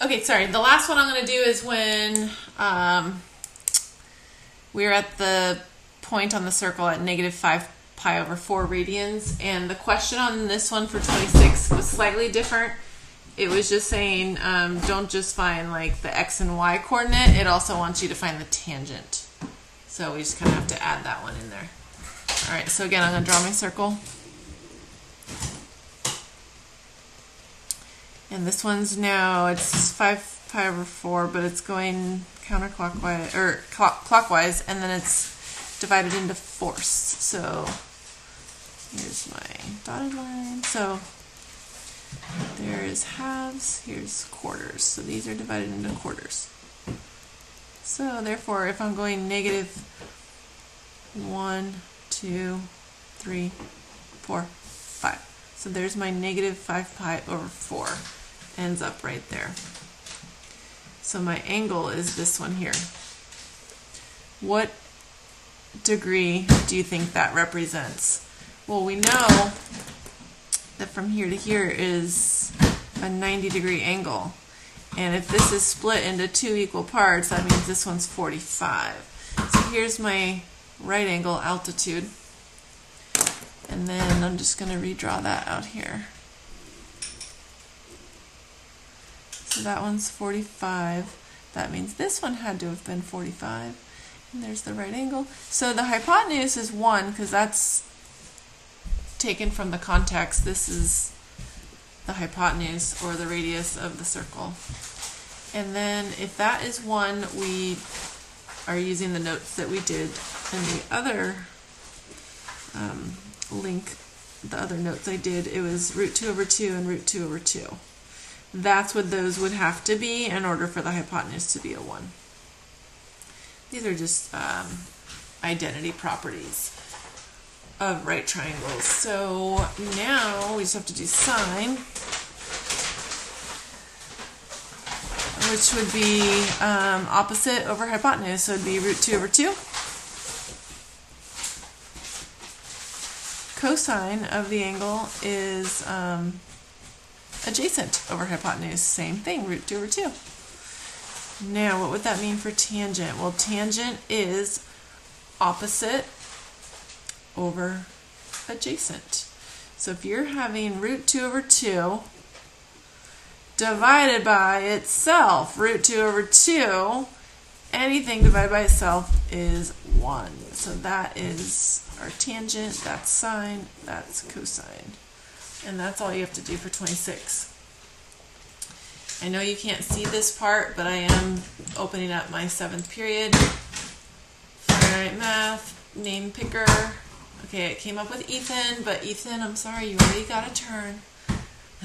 Okay, sorry. The last one I'm going to do is when we're at the point on the circle at negative 5 pi over 4 radians. And the question on this one for 26 was slightly different. It was just saying don't just find like the x and y coordinate. It also wants you to find the tangent. So we just kind of have to add that one in there. All right, so again, I'm going to draw my circle. And this one's now, it's 5 pi over 4, but it's going counterclockwise, or clockwise, and then it's divided into fourths. So here's my dotted line. So there is halves, here's quarters. So these are divided into quarters. So therefore, if I'm going negative 1, 2, 3, 4, 5. So there's my negative 5 pi over 4. Ends up right there. So my angle is this one here. What degree do you think that represents? Well, we know that from here to here is a 90-degree angle. And if this is split into 2 equal parts, that means this one's 45. So here's my right angle altitude. And then I'm just going to redraw that out here. So that one's 45. That means this one had to have been 45. And there's the right angle. So the hypotenuse is 1 because that's taken from the context. This is the hypotenuse or the radius of the circle. And then if that is 1, we are using the notes that we did in the other link, the other notes I did. It was root 2 over 2 and root 2 over 2. That's what those would have to be in order for the hypotenuse to be a 1. These are just identity properties of right triangles. So now we just have to do sine, which would be opposite over hypotenuse. So it would be root 2 over 2. Cosine of the angle is adjacent over hypotenuse. Same thing, root 2 over 2. Now, what would that mean for tangent? Well, tangent is opposite over adjacent. So if you're having root 2 over 2 divided by itself, root 2 over 2, anything divided by itself is 1. So that is our tangent, that's sine, that's cosine. And that's all you have to do for 26. I know you can't see this part, but I am opening up my 7th period. Finite math, name picker. Okay, it came up with Ethan, but Ethan, I'm sorry, you already got a turn.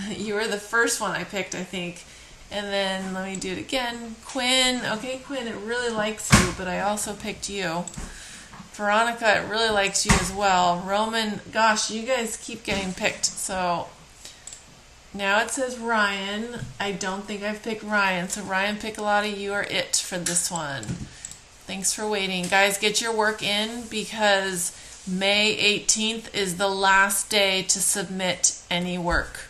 You were the first one I picked, I think. And then let me do it again. Quinn, okay, Quinn, it really likes you, but I also picked you. Veronica, it really likes you as well. Roman, gosh, you guys keep getting picked. So now it says Ryan. I don't think I've picked Ryan. So Ryan Piccolotti, you are it for this one. Thanks for waiting. Guys, get your work in because May 18th is the last day to submit any work.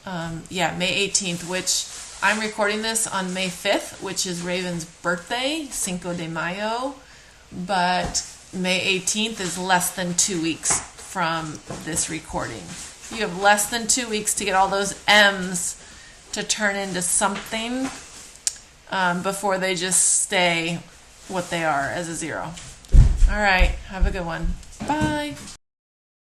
May 18th, which I'm recording this on May 5th, which is Raven's birthday, Cinco de Mayo, but May 18th is less than 2 weeks from this recording. You have less than 2 weeks to get all those M's to turn into something before they just stay what they are as a 0. All right, have a good one. Bye.